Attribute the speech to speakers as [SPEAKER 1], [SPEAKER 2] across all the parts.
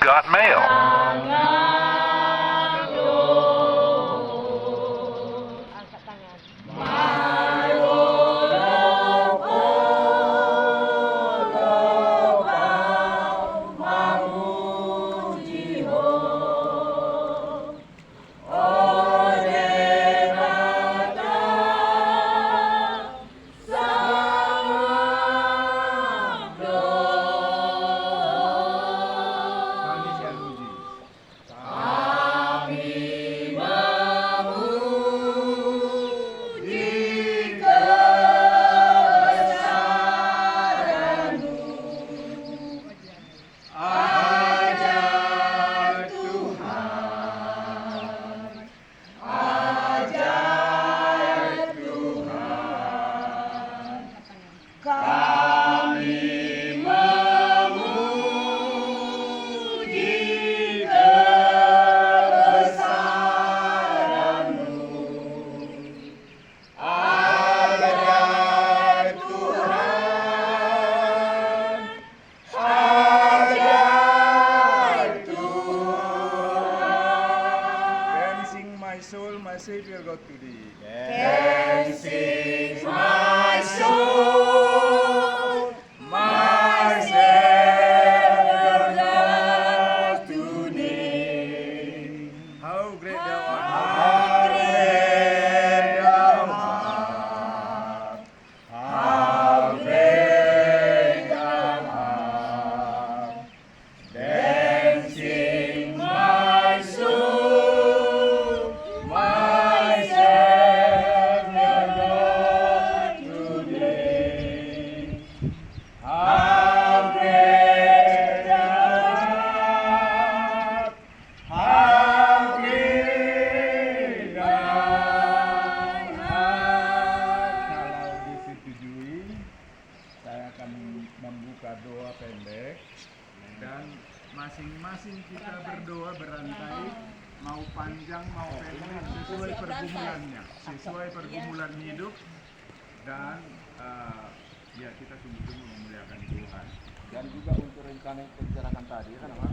[SPEAKER 1] got mail.
[SPEAKER 2] Angkat tangan.
[SPEAKER 3] My soul, my Savior God to thee.
[SPEAKER 2] Can sing my soul, my Savior God to thee.
[SPEAKER 3] How great thou art!
[SPEAKER 2] How great thou art! How great thou art! Then sing my soul, my Savior God to thee. How great thou art! How great thou art!
[SPEAKER 3] Kalau disetujui, saya akan membuka doa pendek dan masing-masing kita berdoa berantai, mau panjang mau pendek sesuai pergumulannya, sesuai pergumulan hidup dan ya kita sungguh-sungguh memuliakan Tuhan.
[SPEAKER 4] Dan juga untuk rencana yang pencerahan tadi kan apa?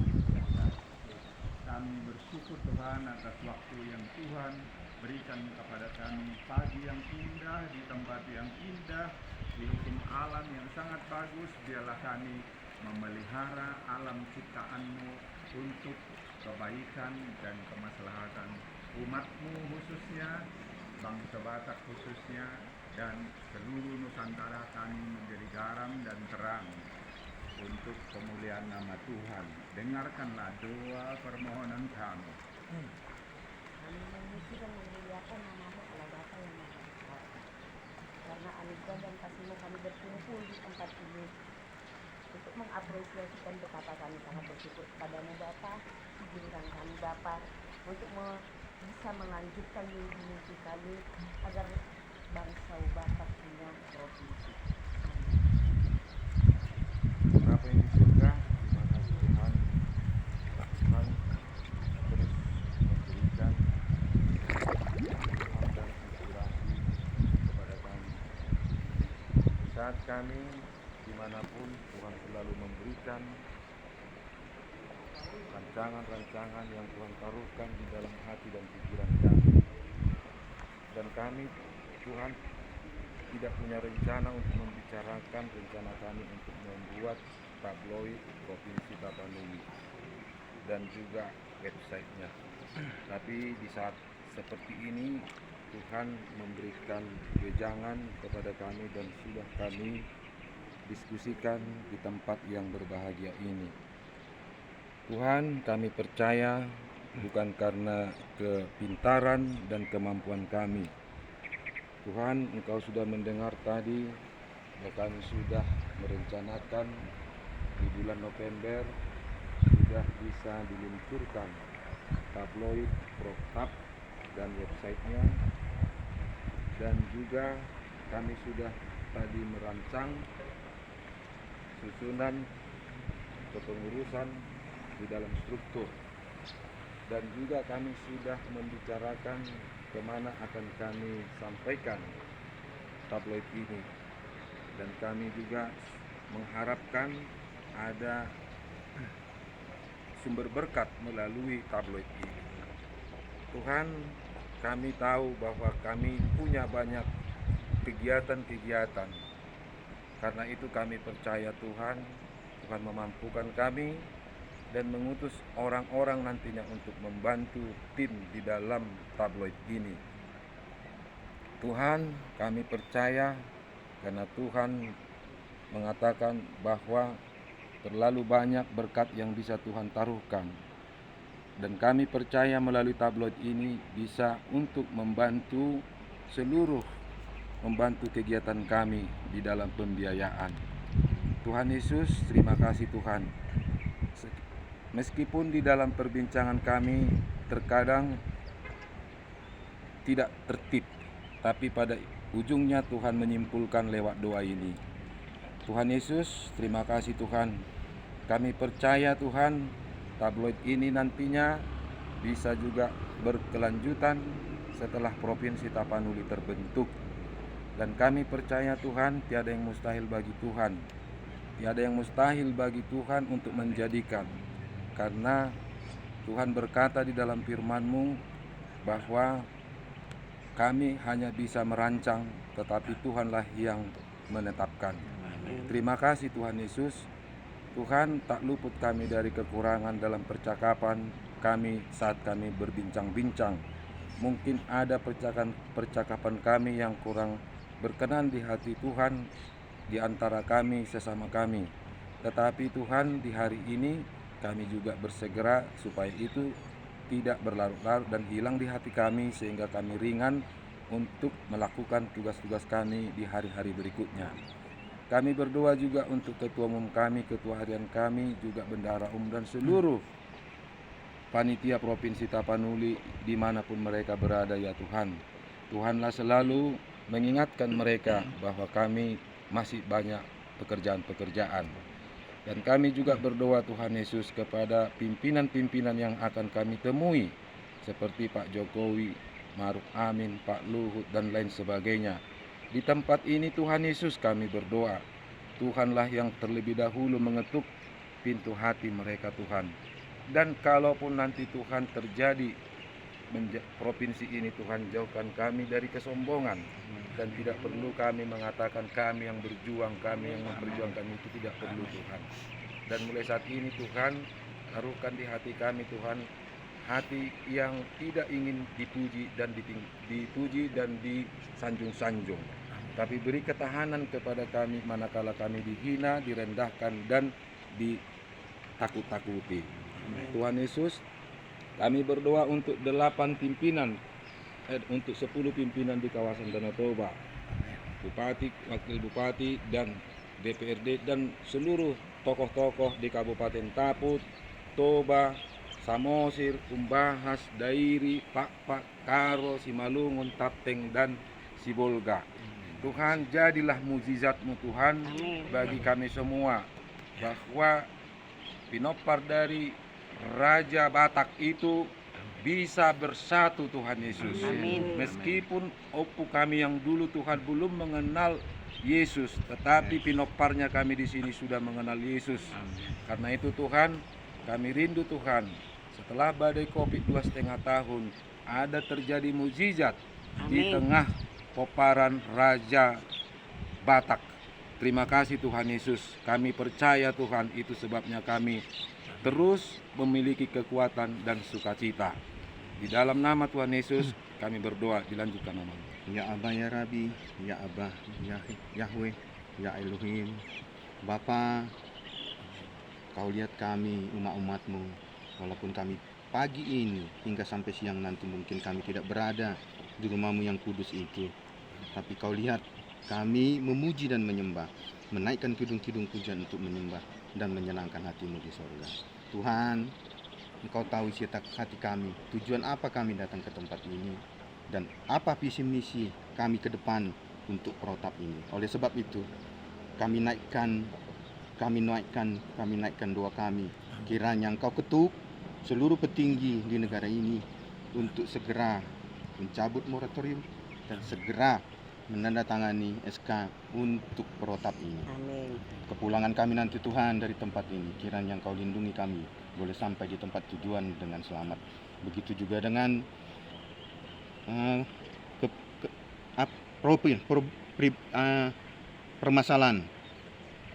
[SPEAKER 3] Kami bersyukur Tuhan atas waktu yang Tuhan berikan kepada kami, pagi yang indah di tempat yang indah, di hukum alam yang sangat bagus. Biarlah kami memelihara alam ciptaan-Mu untuk kebaikan dan kemaslahatan umat-Mu khususnya, bangsa Batak khususnya, dan seluruh Nusantara kami menjadi garam dan terang untuk pemulihan nama Tuhan. Dengarkanlah doa permohonan kami.
[SPEAKER 2] Kami memuji dan memuliakan nama-Mu Allah Bapa yang Maha Esa. Karena anugerah dan kasih-Mu kami berkumpul di tempat ini untuk mengapresiasikan betapa kami sangat bersyukur kepadamu Bapa, giliran kami Bapa, untuk bisa melanjutkan mimpi-mimpi kami agar bangsa Batak punya provinsi.
[SPEAKER 4] Bapa yang di surga, terima kasih Tuhan. Tuhan terus memberikan ilham dan inspirasi kepada kami. Di saat kami dimanapun Tuhan selalu memberikan rancangan-rancangan yang Tuhan taruhkan di dalam hati dan pikiran kami. Dan kami Tuhan tidak punya rencana untuk membicarakan rencana kami untuk membuat tabloid Provinsi Tapanuli dan juga websitenya. Tapi di saat seperti ini Tuhan memberikan wejangan kepada kami dan sudah kami diskusikan di tempat yang berbahagia ini. Tuhan, kami percaya bukan karena kepintaran dan kemampuan kami. Tuhan, Engkau sudah mendengar tadi bahwa kami sudah merencanakan di bulan November sudah bisa diluncurkan tabloid ProHub dan websitenya, dan juga kami sudah tadi merancang susunan kepengurusan di dalam struktur, dan juga kami sudah membicarakan kemana akan kami sampaikan tabloid ini, dan kami juga mengharapkan ada sumber berkat melalui tabloid ini. Tuhan, kami tahu bahwa kami punya banyak kegiatan-kegiatan. Karena itu kami percaya Tuhan memampukan kami dan mengutus orang-orang nantinya untuk membantu tim di dalam tabloid ini. Tuhan, kami percaya karena Tuhan mengatakan bahwa terlalu banyak berkat yang bisa Tuhan taruhkan. Dan kami percaya melalui tabloid ini bisa untuk membantu kegiatan kami di dalam pembiayaan. Tuhan Yesus, terima kasih Tuhan. Meskipun di dalam perbincangan kami terkadang tidak tertib, tapi pada ujungnya Tuhan menyimpulkan lewat doa ini. Tuhan Yesus, terima kasih Tuhan. Kami percaya Tuhan, tabloid ini nantinya bisa juga berkelanjutan setelah Provinsi Tapanuli terbentuk. Dan kami percaya Tuhan, tiada yang mustahil bagi Tuhan. Tiada yang mustahil bagi Tuhan untuk menjadikan. Karena Tuhan berkata di dalam firman-Mu bahwa kami hanya bisa merancang, tetapi Tuhanlah yang menetapkan. Terima kasih Tuhan Yesus. Tuhan, tak luput kami dari kekurangan dalam percakapan kami saat kami berbincang-bincang. Mungkin ada percakapan kami yang kurang berkenan di hati Tuhan di antara kami sesama kami. Tetapi Tuhan, di hari ini kami juga bersegera supaya itu tidak berlarut-larut dan hilang di hati kami, sehingga kami ringan untuk melakukan tugas-tugas kami di hari-hari berikutnya. Kami berdoa juga untuk ketua umum kami, ketua harian kami, juga bendahara umum dan seluruh panitia Provinsi Tapanuli dimanapun mereka berada ya Tuhan. Tuhanlah selalu mengingatkan mereka bahwa kami masih banyak pekerjaan-pekerjaan. Dan kami juga berdoa Tuhan Yesus kepada pimpinan-pimpinan yang akan kami temui, seperti Pak Jokowi, Maruf Amin, Pak Luhut dan lain sebagainya. Di tempat ini Tuhan Yesus kami berdoa, Tuhanlah yang terlebih dahulu mengetuk pintu hati mereka Tuhan. Dan kalaupun nanti Tuhan terjadi provinsi ini, Tuhan jauhkan kami dari kesombongan. Dan tidak perlu kami mengatakan kami yang berjuang, kami yang memperjuangkan, itu tidak perlu Tuhan. Dan mulai saat ini Tuhan, taruhkan di hati kami Tuhan, hati yang tidak ingin dipuji dan disanjung-sanjung. Tapi beri ketahanan kepada kami manakala kami dihina, direndahkan dan ditakut-takuti. Tuhan Yesus, kami berdoa untuk 8 pimpinan, untuk 10 pimpinan di kawasan Danau Toba, Bupati, Wakil Bupati dan DPRD dan seluruh tokoh-tokoh di Kabupaten Taput, Toba, Samosir, Umbahas, Dairi, Pak, Karo, Simalungun, Tapteng dan Sibolga. Tuhan, jadilah mukjizat-Mu Tuhan bagi kami semua, bahwa pinopar dari Raja Batak itu bisa bersatu Tuhan Yesus.
[SPEAKER 2] Amin.
[SPEAKER 4] Meskipun opu kami yang dulu Tuhan belum mengenal Yesus, tetapi pinoparnya kami di sini sudah mengenal Yesus. Karena itu Tuhan, kami rindu Tuhan, setelah badai Covid 2,5 tahun, ada terjadi mukjizat di tengah poparan Raja Batak. Terima kasih Tuhan Yesus. Kami percaya Tuhan, itu sebabnya kami terus memiliki kekuatan dan sukacita. Di dalam nama Tuhan Yesus kami berdoa, dilanjutkan nama.
[SPEAKER 1] Ya Abah ya Rabbi, ya Abah ya Yahweh, ya Elohim. Bapa, Kau lihat kami umat-umat-Mu, walaupun kami pagi ini hingga sampai siang nanti mungkin kami tidak berada di rumah-Mu yang kudus itu, tapi Kau lihat kami memuji dan menyembah, menaikkan kidung-kidung pujian untuk menyembah dan menyenangkan hati-Mu di sorga. Tuhan, Engkau tahu isi hati kami, tujuan apa kami datang ke tempat ini, dan apa visi misi kami ke depan untuk protap ini. Oleh sebab itu, kami naikkan doa kami. Kiranya Engkau ketuk seluruh petinggi di negara ini untuk segera mencabut moratorium dan segera menandatangani SK untuk protap ini.
[SPEAKER 2] Amin.
[SPEAKER 1] Kepulangan kami nanti Tuhan dari tempat ini, kiranya Engkau lindungi kami, boleh sampai di tempat tujuan dengan selamat. Begitu juga dengan permasalahan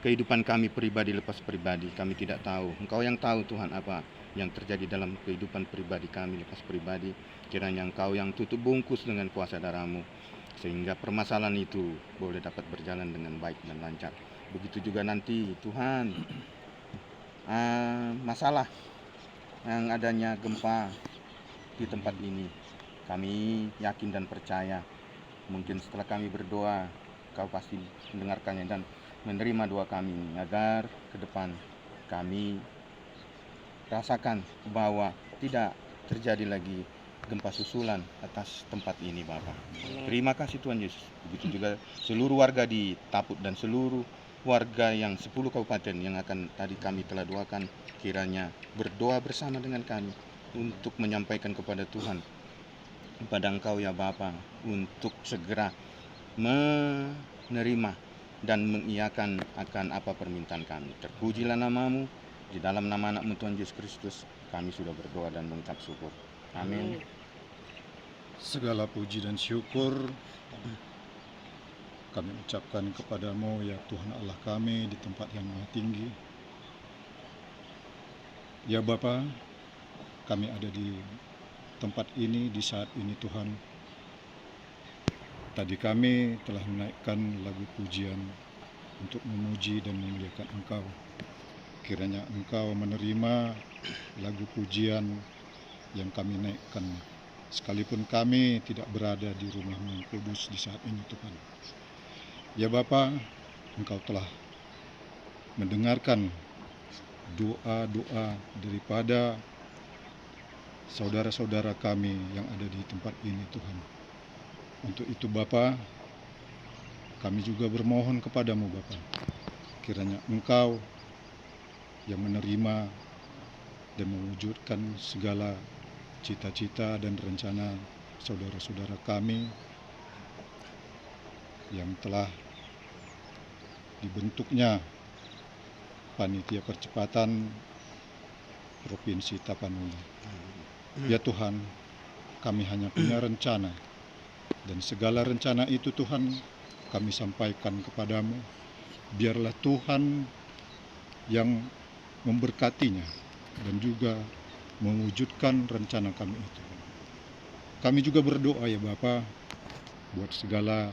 [SPEAKER 1] kehidupan kami pribadi lepas pribadi. Kami tidak tahu, Engkau yang tahu Tuhan apa yang terjadi dalam kehidupan pribadi kami lepas pribadi. Kiranya Engkau yang tutup bungkus dengan kuasa darah-Mu, sehingga permasalahan itu boleh dapat berjalan dengan baik dan lancar. Begitu juga nanti Tuhan masalah yang adanya gempa di tempat ini, kami yakin dan percaya mungkin setelah kami berdoa Kau pasti mendengarkannya dan menerima doa kami, agar ke depan kami rasakan bahwa tidak terjadi lagi gempa susulan atas tempat ini, Bapak. Terima kasih Tuhan Yesus. Begitu juga seluruh warga di Taput dan seluruh warga yang 10 kabupaten yang akan tadi kami telah doakan, kiranya berdoa bersama dengan kami untuk menyampaikan kepada Tuhan, kepada Engkau ya Bapa, untuk segera menerima dan mengiyakan akan apa permintaan kami. Terpujilah nama-Mu, di dalam nama anak-Mu Tuhan Yesus Kristus kami sudah berdoa dan mengucap syukur. Amin.
[SPEAKER 5] Segala puji dan syukur kami ucapkan kepada-Mu ya Tuhan Allah kami di tempat yang maha tinggi. Ya Bapa, kami ada di tempat ini di saat ini Tuhan. Tadi kami telah menaikkan lagu pujian untuk memuji dan memuliakan Engkau. Kiranya Engkau menerima lagu pujian yang kami naikkan, sekalipun kami tidak berada di rumah-Mu yang kudus di saat ini Tuhan. Ya Bapa, Engkau telah mendengarkan doa-doa daripada saudara-saudara kami yang ada di tempat ini Tuhan. Untuk itu Bapa, kami juga bermohon kepada-Mu Bapa, kiranya Engkau yang menerima dan mewujudkan segala cita-cita dan rencana saudara-saudara kami yang telah dibentuknya Panitia Percepatan Provinsi Tapanuli. Ya Tuhan, kami hanya punya rencana, dan segala rencana itu Tuhan kami sampaikan kepada-Mu. Biarlah Tuhan yang memberkatinya dan juga mewujudkan rencana kami itu. Kami juga berdoa ya Bapa, buat segala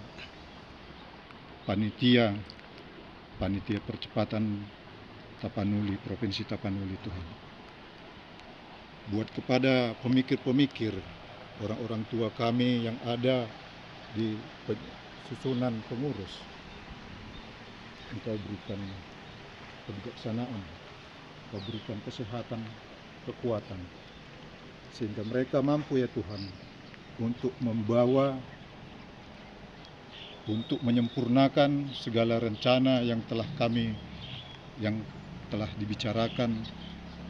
[SPEAKER 5] panitia percepatan Tapanuli, Provinsi Tapanuli Tuhan. Buat kepada pemikir-pemikir, orang-orang tua kami yang ada di susunan pengurus, Engkau berikan kebijaksanaan, Engkau berikan kesehatan, kekuatan, sehingga mereka mampu ya Tuhan untuk membawa, untuk menyempurnakan segala rencana yang telah dibicarakan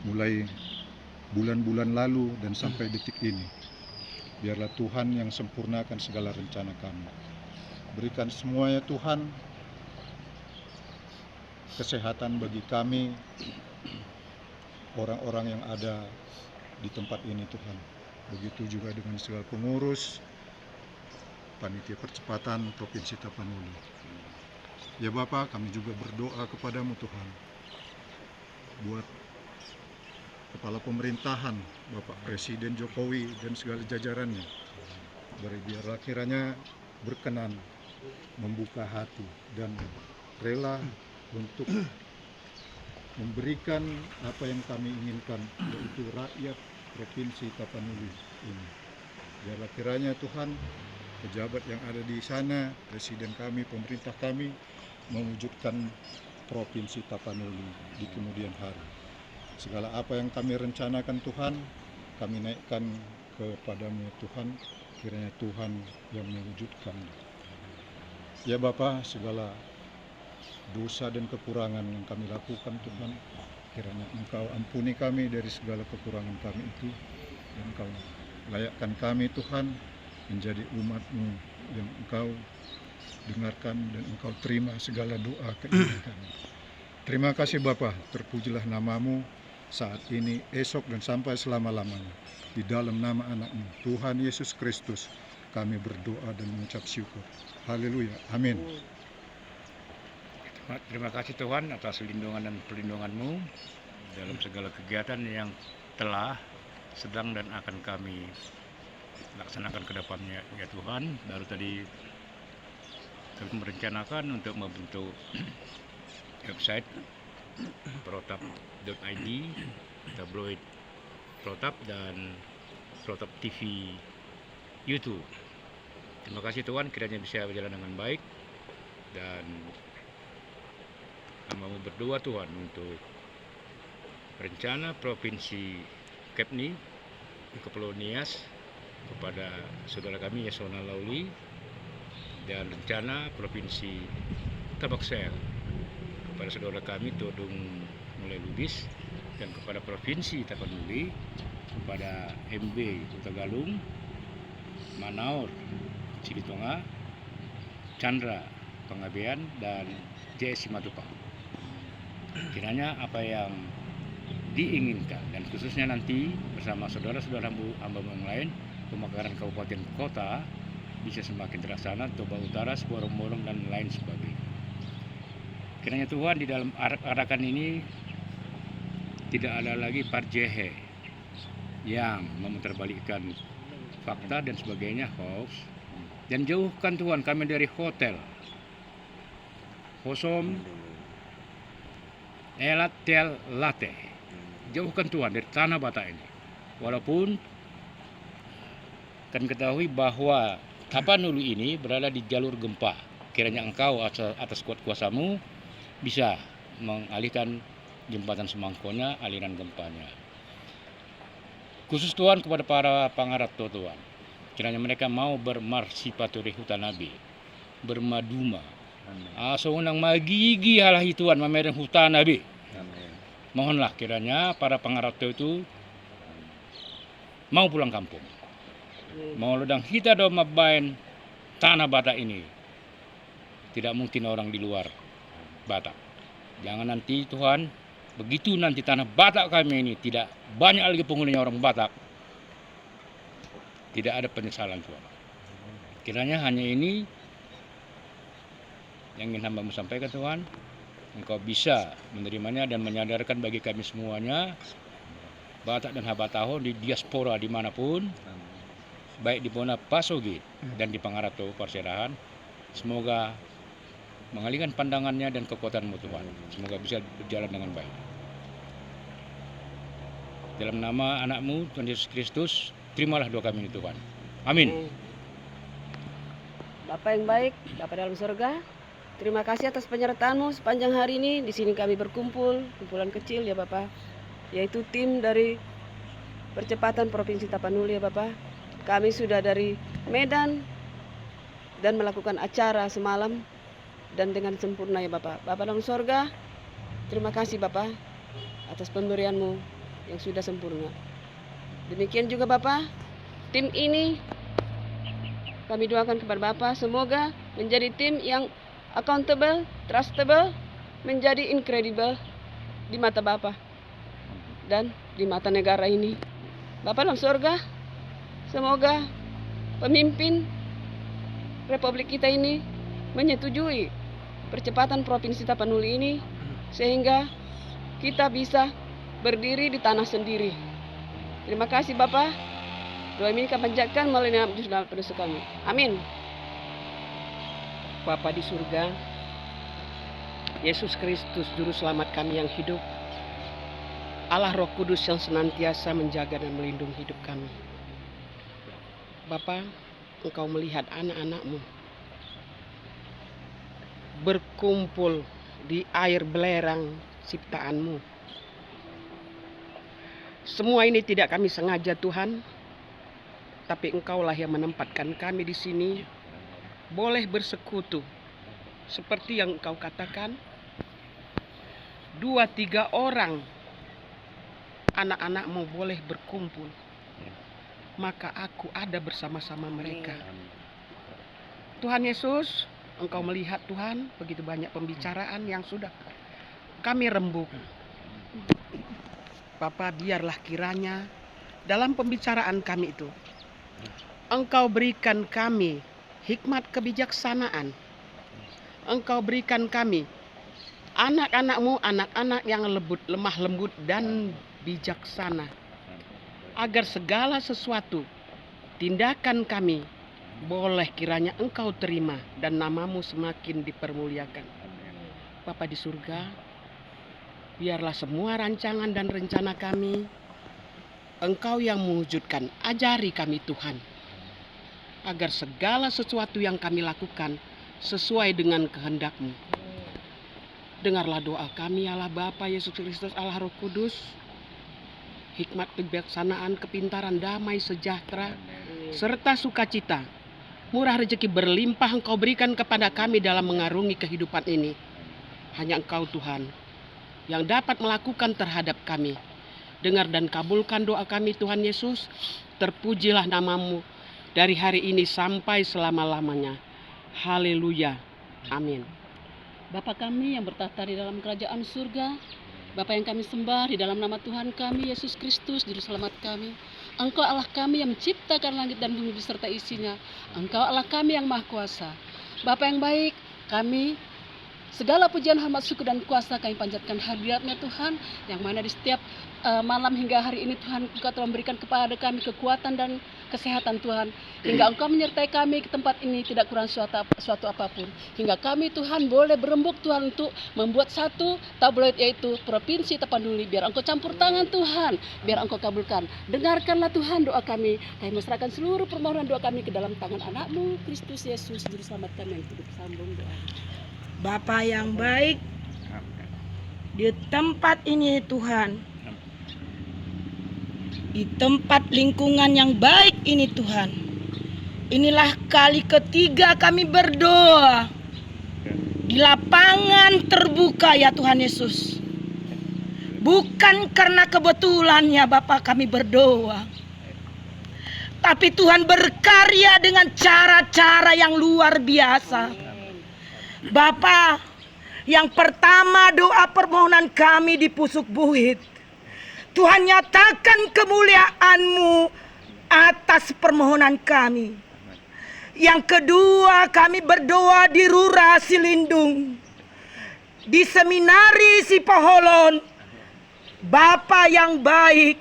[SPEAKER 5] mulai bulan-bulan lalu dan sampai detik ini. Biarlah Tuhan yang sempurnakan segala rencana kami. Berikan semua ya Tuhan kesehatan bagi kami, orang-orang yang ada di tempat ini Tuhan. Begitu juga dengan segala pengurus Panitia Percepatan Provinsi Tapanuli. Ya Bapa, kami juga berdoa kepada-Mu Tuhan, buat Kepala Pemerintahan Bapak Presiden Jokowi dan segala jajarannya. Biarlah kiranya berkenan, membuka hati dan rela untuk memberikan apa yang kami inginkan, yaitu rakyat Provinsi Tapanuli ini. Biarlah kiranya Tuhan, pejabat yang ada di sana, presiden kami, pemerintah kami, mewujudkan Provinsi Tapanuli di kemudian hari. Segala apa yang kami rencanakan Tuhan, kami naikkan kepada-Mu Tuhan, kiranya Tuhan yang mewujudkan. Ya Bapa, segala dosa dan kekurangan yang kami lakukan Tuhan, kiranya Engkau ampuni kami dari segala kekurangan kami itu, dan Engkau layakkan kami Tuhan menjadi umat-Mu yang Engkau dengarkan dan Engkau terima segala doa keinginan kami. Terima kasih Bapa, terpujilah namamu saat ini, esok dan sampai selama-lamanya. Di dalam nama anak-Mu, Tuhan Yesus Kristus, kami berdoa dan mengucap syukur. Haleluya. Amin.
[SPEAKER 6] Terima kasih Tuhan atas lindungan dan perlindungan-Mu dalam segala kegiatan yang telah, sedang dan akan kami laksanakan ke depannya ya Tuhan. Baru tadi kami merencanakan untuk membentuk website protap.id, tabloid Protap dan Protap TV YouTube. Terima kasih Tuhan, kiranya bisa berjalan dengan baik, dan kami mau berdoa Tuhan untuk rencana Provinsi Kepni, Kepulauan Nias, kepada saudara kami Yasona Lauli, dan rencana Provinsi Tabaksel kepada saudara kami Todung Mulai Lubis, dan kepada Provinsi Tapanuli kepada MB Tagalung, Manaur Cibitonga, Chandra Pengabean, dan JS Simatupang. Kiranya apa yang diinginkan, dan khususnya nanti bersama saudara-saudara hamba-hamba yang lain, pemekaran kabupaten kota bisa semakin terlaksana, Toba Utara, Borong-Borong, dan lain sebagainya. Kiranya Tuhan di dalam arakan ini tidak ada lagi parjehe yang memutarbalikkan fakta dan sebagainya, hoax. Dan jauhkan Tuhan kami dari hotel, Hosom, Elat Tel Late. Jauhkan Tuhan dari tanah Batak ini. Walaupun kan ketahui bahwa Tapanuli ini berada di jalur gempa. Kiranya Engkau atas kuat kuasa-Mu bisa mengalihkan jembatan semangkonya, aliran gempanya. Khusus Tuhan kepada para pangarap Tuhan, kiranya mereka mau bermarsipaturi hutan nabi, bermaduma, asaunang magigi halahi Tuhan mameren hutan nabi. Mohonlah kiranya para pangarap itu mau pulang kampung, mau ledang hita do mabain tanah Batak ini. Tidak mungkin orang di luar Batak. Jangan nanti Tuhan, begitu nanti tanah Batak kami ini tidak banyak lagi penghuninya orang Batak, tidak ada penyesalan Tuhan. Kiranya hanya ini yang ingin hamba-Mu sampaikan Tuhan. Engkau bisa menerimanya dan menyadarkan bagi kami semuanya, Batak dan Habataho di diaspora dimanapun, baik di Bona Pasogi dan di Pangarato Perserahan, semoga mengalihkan pandangannya dan kekuatan-Mu Tuhan. Semoga bisa berjalan dengan baik. Dalam nama anak-Mu Tuhan Yesus Kristus, terimalah doa kami ini Tuhan. Amin.
[SPEAKER 2] Bapa yang baik, Bapa dalam surga, terima kasih atas penyertaan-Mu sepanjang hari ini. Di sini kami berkumpul, kumpulan kecil ya Bapa, yaitu tim dari Percepatan Provinsi Tapanuli ya Bapa. Kami sudah dari Medan dan melakukan acara semalam dan dengan sempurna ya Bapa. Bapa dalam surga, terima kasih Bapa atas pemberian-Mu yang sudah sempurna. Demikian juga Bapa, tim ini kami doakan kepada Bapa, semoga menjadi tim yang accountable, trustable, menjadi incredible di mata Bapa dan di mata negara ini. Bapa dalam surga, semoga pemimpin Republik kita ini menyetujui Percepatan Provinsi Tapanuli ini, sehingga kita bisa berdiri di tanah sendiri. Terima kasih Bapa. Doa ini kami panjatkan melalui nama Yesus dalam pedosa kami. Amin.
[SPEAKER 7] Bapa di surga, Yesus Kristus Juru Selamat kami yang hidup, Allah Roh Kudus yang senantiasa menjaga dan melindungi hidup kami. Bapa, Engkau melihat anak-anak-Mu berkumpul di air belerang ciptaan-Mu. Semua ini tidak kami sengaja Tuhan, tapi Engkaulah yang menempatkan kami di sini, boleh bersekutu. Seperti yang Engkau katakan, 2-3 orang anak-anak-Mu boleh berkumpul, maka Aku ada bersama-sama mereka. Tuhan Yesus, Engkau melihat Tuhan, begitu banyak pembicaraan yang sudah kami rembuk. Bapa, biarlah kiranya dalam pembicaraan kami itu, Engkau berikan kami hikmat kebijaksanaan. Engkau berikan kami anak-anak-Mu, anak-anak yang lemah lembut dan bijaksana. Agar segala sesuatu tindakan kami boleh kiranya Engkau terima dan nama-Mu semakin dipermuliakan. Bapa di surga, biarlah semua rancangan dan rencana kami Engkau yang mewujudkan. Ajari kami Tuhan, agar segala sesuatu yang kami lakukan sesuai dengan kehendak-Mu. Dengarlah doa kami, Allah Bapa, Yesus Kristus, Allah Roh Kudus. Hikmat, kebijaksanaan, kepintaran, damai, sejahtera, serta sukacita, murah rezeki berlimpah Engkau berikan kepada kami dalam mengarungi kehidupan ini. Hanya Engkau Tuhan yang dapat melakukan terhadap kami. Dengar dan kabulkan doa kami Tuhan Yesus. Terpujilah nama-Mu dari hari ini sampai selama-lamanya. Haleluya. Amin.
[SPEAKER 8] Bapa kami yang bertahta di dalam kerajaan surga, Bapa yang kami sembah di dalam nama Tuhan kami Yesus Kristus Juru Selamat kami. Engkau Allah kami yang menciptakan langit dan bumi beserta isinya. Engkau Allah kami yang Maha Kuasa. Bapa yang baik, kami segala pujian, hormat, syukur dan kuasa kami panjatkan hadirat-Nya Tuhan, yang mana di setiap malam hingga hari ini Tuhan, Engkau telah memberikan kepada kami kekuatan dan kesehatan Tuhan, hingga Engkau menyertai kami ke tempat ini tidak kurang suatu apapun, hingga kami Tuhan boleh berembuk Tuhan untuk membuat satu tabloid, yaitu Provinsi Tapanuli. Biar Engkau campur tangan Tuhan, biar Engkau kabulkan. Dengarkanlah Tuhan doa kami menyerahkan seluruh permohonan doa kami ke dalam tangan anak-Mu Kristus Yesus Juru Selamat kami yang hidup. Sambung doa.
[SPEAKER 9] Bapa yang baik, di tempat ini Tuhan, di tempat lingkungan yang baik ini Tuhan, inilah kali ketiga kami berdoa di lapangan terbuka ya Tuhan Yesus. Bukan karena kebetulan ya Bapa kami berdoa, tapi Tuhan berkarya dengan cara-cara yang luar biasa. Bapa, yang pertama doa permohonan kami di Pusuk Buhit, Tuhan nyatakan kemuliaan-Mu atas permohonan kami. Yang kedua, kami berdoa di Rura Silindung, di Seminari Sipoholon. Bapa yang baik,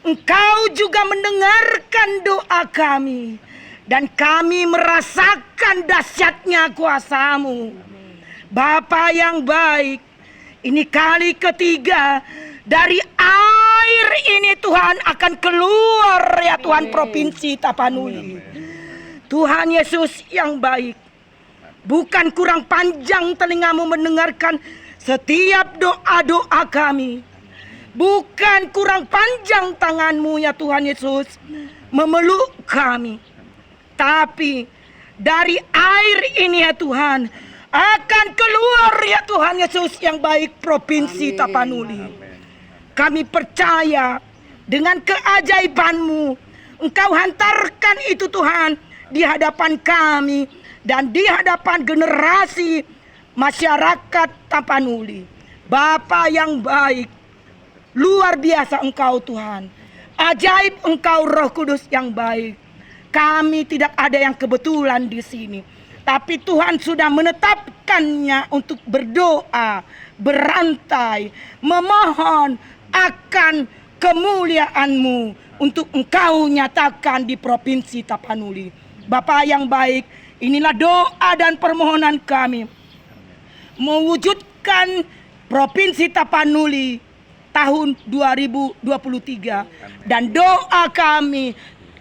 [SPEAKER 9] Engkau juga mendengarkan doa kami, dan kami merasakan dahsyatnya kuasa-Mu. Bapa yang baik, ini kali ketiga dari air ini Tuhan akan keluar ya Tuhan Provinsi Tapanuli. Tuhan Yesus yang baik, bukan kurang panjang telinga-Mu mendengarkan setiap doa-doa kami. Bukan kurang panjang tangan-Mu ya Tuhan Yesus memeluk kami. Tapi dari air ini ya Tuhan akan keluar ya Tuhan Yesus yang baik Provinsi Tapanuli. Kami percaya dengan keajaiban-Mu Engkau hantarkan itu Tuhan di hadapan kami dan di hadapan generasi masyarakat Tapanuli. Bapa yang baik, luar biasa Engkau Tuhan. Ajaib Engkau Roh Kudus yang baik. Kami tidak ada yang kebetulan di sini, tapi Tuhan sudah menetapkannya untuk berdoa, berantai, memohon akan kemuliaan-Mu untuk Engkau nyatakan di Provinsi Tapanuli. Bapa yang baik, inilah doa dan permohonan kami mewujudkan Provinsi Tapanuli tahun 2023, dan doa kami,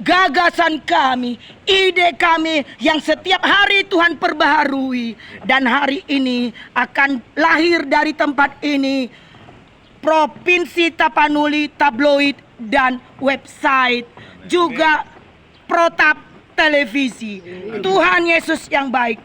[SPEAKER 9] gagasan kami, ide kami yang setiap hari Tuhan perbaharui, dan hari ini akan lahir dari tempat ini Provinsi Tapanuli tabloid dan website, juga protap televisi. Tuhan Yesus yang baik,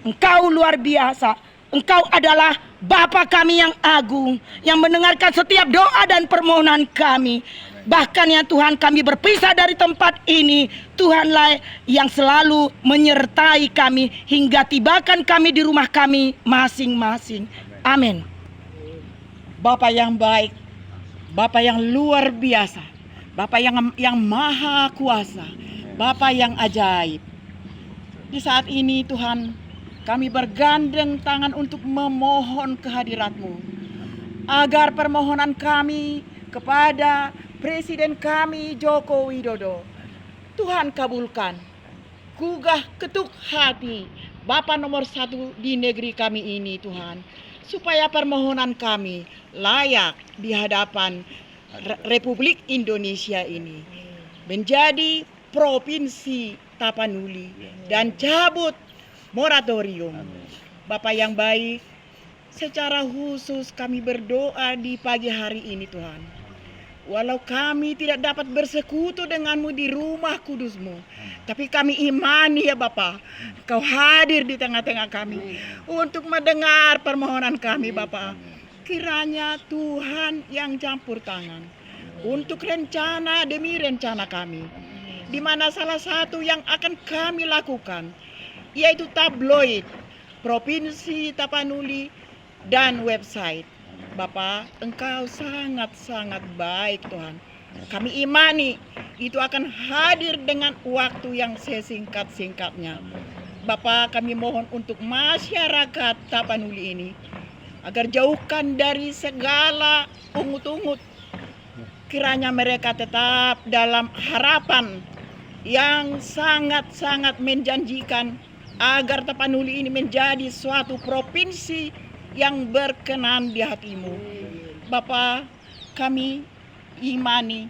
[SPEAKER 9] Engkau luar biasa. Engkau adalah Bapa kami yang agung, yang mendengarkan setiap doa dan permohonan kami. Bahkan ya Tuhan, kami berpisah dari tempat ini, Tuhanlah yang selalu menyertai kami hingga tibakan kami di rumah kami masing-masing. Amin.
[SPEAKER 7] Bapak yang baik, Bapak yang luar biasa, Bapak yang maha kuasa, Bapak yang ajaib. Di saat ini Tuhan, kami bergandeng tangan untuk memohon kehadirat-Mu, agar permohonan kami kepada Presiden kami Joko Widodo, Tuhan kabulkan. Gugah ketuk hati Bapa nomor 1 di negeri kami ini Tuhan, supaya permohonan kami layak di hadapan Republik Indonesia ini, menjadi Provinsi Tapanuli dan cabut moratorium. Bapak yang baik, secara khusus kami berdoa di pagi hari ini Tuhan. Walau kami tidak dapat bersekutu denganmu di rumah kudusmu, tapi kami imani ya Bapa, Kau hadir di tengah-tengah kami untuk mendengar permohonan kami Bapa. Kiranya Tuhan yang campur tangan untuk rencana demi rencana kami, di mana salah satu yang akan kami lakukan yaitu tabloid Provinsi Tapanuli dan website. Bapak, Engkau sangat-sangat baik Tuhan. Kami imani itu akan hadir dengan waktu yang sesingkat-singkatnya. Bapak, kami mohon untuk masyarakat Tapanuli ini, agar jauhkan dari segala ungut-ungut. Kiranya mereka tetap dalam harapan yang sangat-sangat menjanjikan, agar Tapanuli ini menjadi suatu provinsi yang berkenan di hati-Mu. Bapa, kami imani,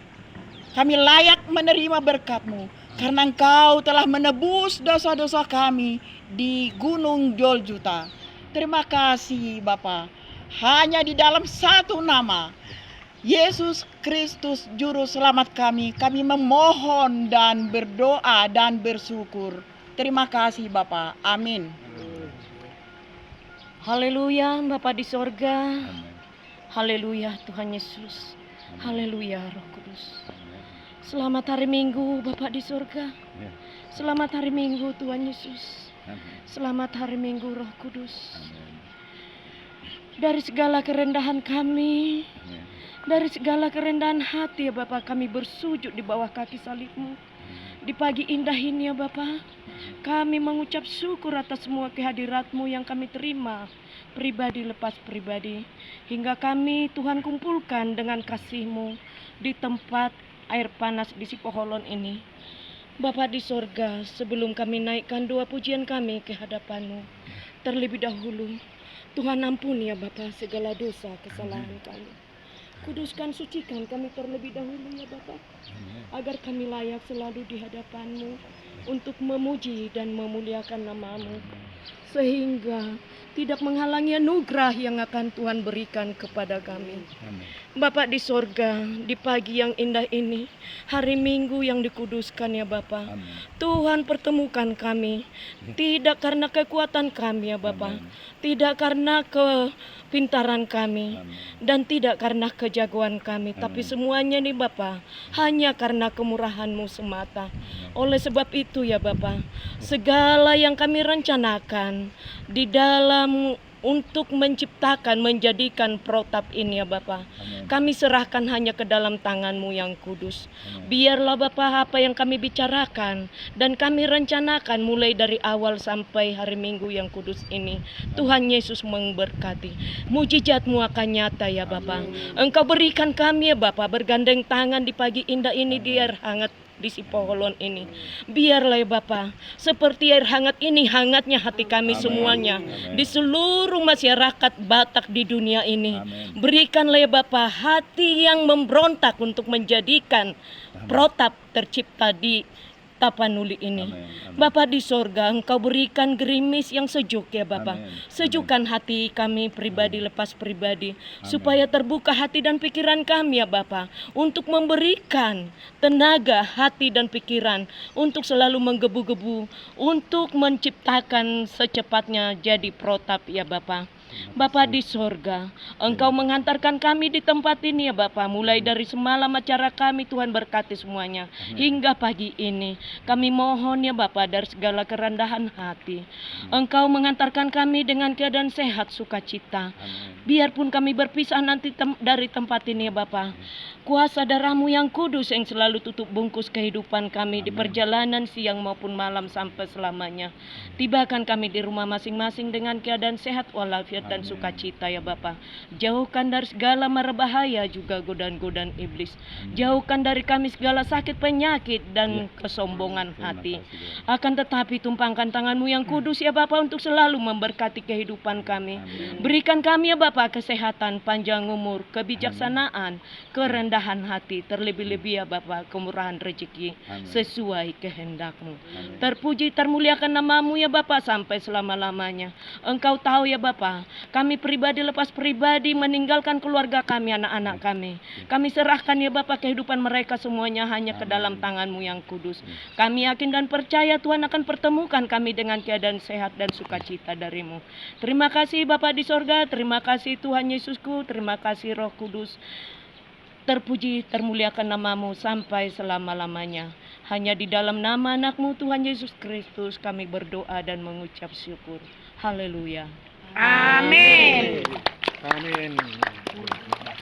[SPEAKER 7] kami layak menerima berkat-Mu, karena Engkau telah menebus dosa-dosa kami di Gunung Joljuta. Terima kasih Bapa. Hanya di dalam satu nama, Yesus Kristus Juru Selamat kami memohon dan berdoa dan bersyukur. Terima kasih Bapa. Amin.
[SPEAKER 8] Haleluya, Bapa di sorga. Haleluya, Tuhan Yesus. Haleluya, Roh Kudus. Selamat hari Minggu, Bapak di sorga. Selamat hari Minggu, Tuhan Yesus. Selamat hari Minggu, Roh Kudus. Dari segala kerendahan kami, dari segala kerendahan hati ya Bapak, kami bersujud di bawah kaki salib-Mu. Di pagi indah ini ya Bapak, kami mengucap syukur atas semua kehadirat-Mu yang kami terima, pribadi lepas pribadi, hingga kami Tuhan kumpulkan dengan kasih-Mu di tempat air panas di Sipoholon ini. Bapa di sorga, sebelum kami naikkan doa pujian kami ke hadapan-Mu, terlebih dahulu Tuhan ampuni ya Bapa segala dosa kesalahan kami. Kuduskan, sucikan kami terlebih dahulu ya Bapa, agar kami layak selalu di hadapan-Mu untuk memuji dan memuliakan nama-Mu, sehingga tidak menghalangi anugerah yang akan Tuhan berikan kepada kami. Bapa di sorga, di pagi yang indah ini, hari Minggu yang dikuduskan ya Bapa, Tuhan pertemukan kami, tidak karena kekuatan kami ya Bapa, tidak karena kepintaran kami, dan tidak karena kejagoan kami, tapi semuanya nih Bapa, hanya karena kemurahan-Mu semata. Oleh sebab itu ya Bapa, segala yang kami rencanakan di dalam untuk menciptakan, menjadikan protap ini ya Bapa, kami serahkan hanya ke dalam tangan-Mu yang kudus. Biarlah Bapa apa yang kami bicarakan dan kami rencanakan mulai dari awal sampai hari Minggu yang kudus ini, Tuhan Yesus memberkati. Mujizat-Mu akan nyata ya Bapa. Engkau berikan kami ya Bapa bergandeng tangan di pagi indah ini di air hangat di Sipoholon ini. Biarlah ya Bapa, seperti air hangat ini hangatnya hati kami semuanya di seluruh masyarakat Batak di dunia ini. Berikanlah ya Bapa hati yang memberontak untuk menjadikan protap tercipta di Tapanuli ini. Bapa di sorga, Engkau berikan gerimis yang sejuk ya Bapa. Sejukkan hati kami pribadi lepas pribadi, supaya terbuka hati dan pikiran kami ya Bapa, untuk memberikan tenaga hati dan pikiran untuk selalu menggebu-gebu, untuk menciptakan secepatnya jadi protap ya Bapa.
[SPEAKER 10] Bapa di sorga, Engkau menghantarkan kami di tempat ini ya Bapa. Mulai dari semalam acara kami, Tuhan berkati semuanya. Hingga pagi ini, kami mohon ya Bapa dari segala kerendahan hati. Engkau mengantarkan kami dengan keadaan sehat, sukacita. Biarpun kami berpisah nanti dari tempat ini ya Bapa. Kuasa darah-Mu yang kudus yang selalu tutup bungkus kehidupan kami di perjalanan siang maupun malam sampai selamanya. Tibakan kami di rumah masing-masing dengan keadaan sehat walafiat dan sukacita ya Bapa. Jauhkan dari segala mara bahaya juga godaan-godaan iblis. Jauhkan dari kami segala sakit penyakit dan kesombongan hati. Akan tetapi tumpangkan tangan-Mu yang kudus ya Bapa untuk selalu memberkati kehidupan kami. Berikan kami ya Bapa kesehatan, panjang umur, kebijaksanaan, kerendahan hati, terlebih-lebih ya Bapa kemurahan rezeki sesuai kehendak-Mu. Terpuji termuliakan nama-Mu ya Bapa sampai selama-lamanya. Engkau tahu ya Bapa, kami pribadi lepas pribadi meninggalkan keluarga kami, anak-anak kami. Kami serahkan ya Bapa kehidupan mereka semuanya hanya ke dalam tangan-Mu yang kudus. Kami yakin dan percaya Tuhan akan pertemukan kami dengan keadaan sehat dan sukacita dari-Mu. Terima kasih Bapa di sorga, terima kasih Tuhan Yesusku, terima kasih Roh Kudus. Terpuji, termuliakan nama-Mu sampai selama-lamanya. Hanya di dalam nama anak-Mu Tuhan Yesus Kristus kami berdoa dan mengucap syukur. Haleluya.
[SPEAKER 9] Amin.
[SPEAKER 1] Amin.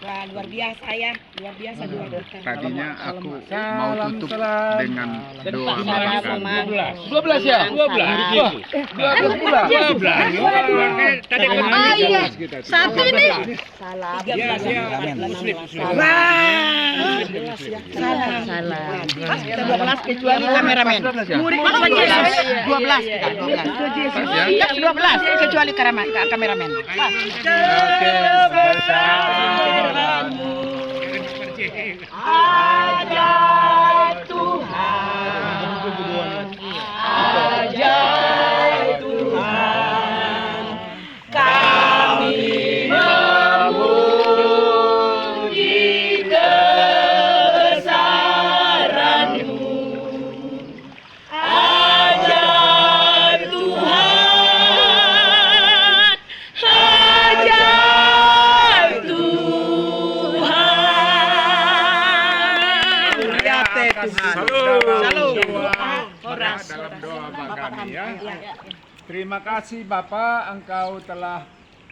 [SPEAKER 9] Wah, luar biasa ya, luar biasa doa kita.
[SPEAKER 3] Tadinya aku mau tutup dengan doa
[SPEAKER 9] Sama-sama.
[SPEAKER 6] 12 ya? 12. 12. Tadi
[SPEAKER 9] Oh iya, satu ini.
[SPEAKER 2] Salah.
[SPEAKER 9] Wah, salah. Pas kita 12 kecuali kameramen. Murid mana aja 12 kita, 12 kecuali kameramen. Pas. Ajaib Tuhan, ajaib Tuhan, kami memuji kebesaran-Mu. Ajaib Tuhan, ajaib
[SPEAKER 3] dalam doa kami ya. Terima kasih Bapa, Engkau telah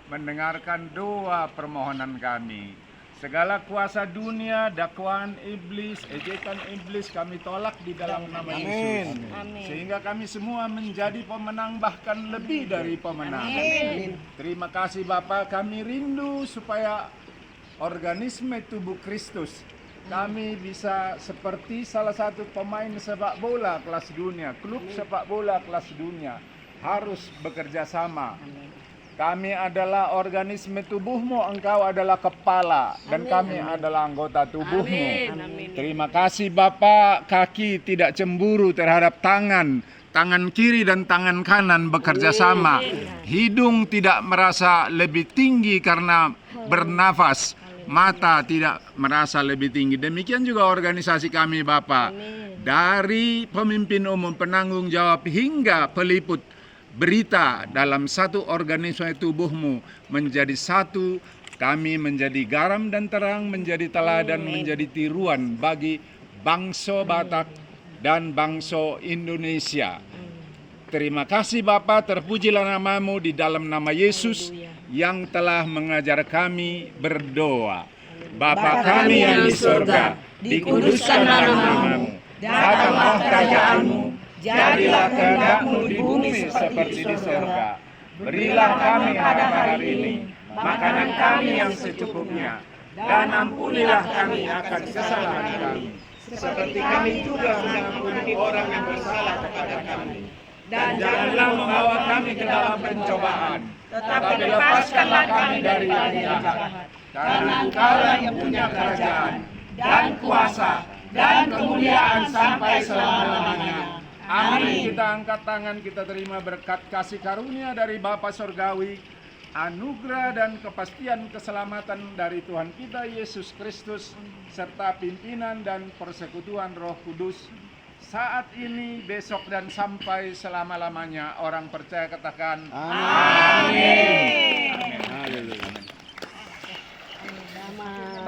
[SPEAKER 3] mendengarkan doa permohonan kami. Segala kuasa dunia, dakwaan iblis, ejekan iblis kami tolak di dalam nama Yesus. Sehingga kami semua menjadi pemenang, bahkan lebih dari pemenang. Terima kasih Bapa, kami rindu supaya organisme tubuh Kristus kami bisa seperti salah satu pemain sepak bola kelas dunia, klub sepak bola kelas dunia, harus bekerja sama. Kami adalah organisme tubuh-Mu, Engkau adalah kepala, dan kami adalah anggota tubuh-Mu. Terima kasih Bapa, kaki tidak cemburu terhadap tangan kiri dan tangan kanan bekerja sama. Hidung tidak merasa lebih tinggi karena bernafas. Mata tidak merasa lebih tinggi. Demikian juga organisasi kami Bapak. Dari pemimpin umum, penanggung jawab hingga peliput berita dalam satu organisme tubuh-Mu menjadi satu. Kami menjadi garam dan terang, menjadi teladan, menjadi tiruan bagi bangsa Batak dan bangsa Indonesia. Terima kasih Bapa, terpujilah nama-Mu di dalam nama Yesus yang telah mengajar kami berdoa. Bapa kami yang di surga, dikuduskanlah nama-Mu, datanglah kerajaan-Mu, jadilah kehendak-Mu di bumi seperti di surga. Berilah kami hari ini makanan kami yang secukupnya, dan ampunilah kami akan kesalahan kami, seperti kami juga mengampuni orang yang bersalah kepada kami. Dan janganlah membawa kami ke dalam pencobaan, tetapi lepaskanlah kami dari yang jahat. Karena Engkaulah yang punya kerajaan, dan kuasa, dan kemuliaan sampai selama-lamanya. Amin. Kita angkat tangan, kita terima berkat kasih karunia dari Bapa Surgawi, anugerah dan kepastian keselamatan dari Tuhan kita Yesus Kristus, serta pimpinan dan persekutuan Roh Kudus, saat ini, besok, dan sampai selama-lamanya. Orang percaya katakan amin. Amin.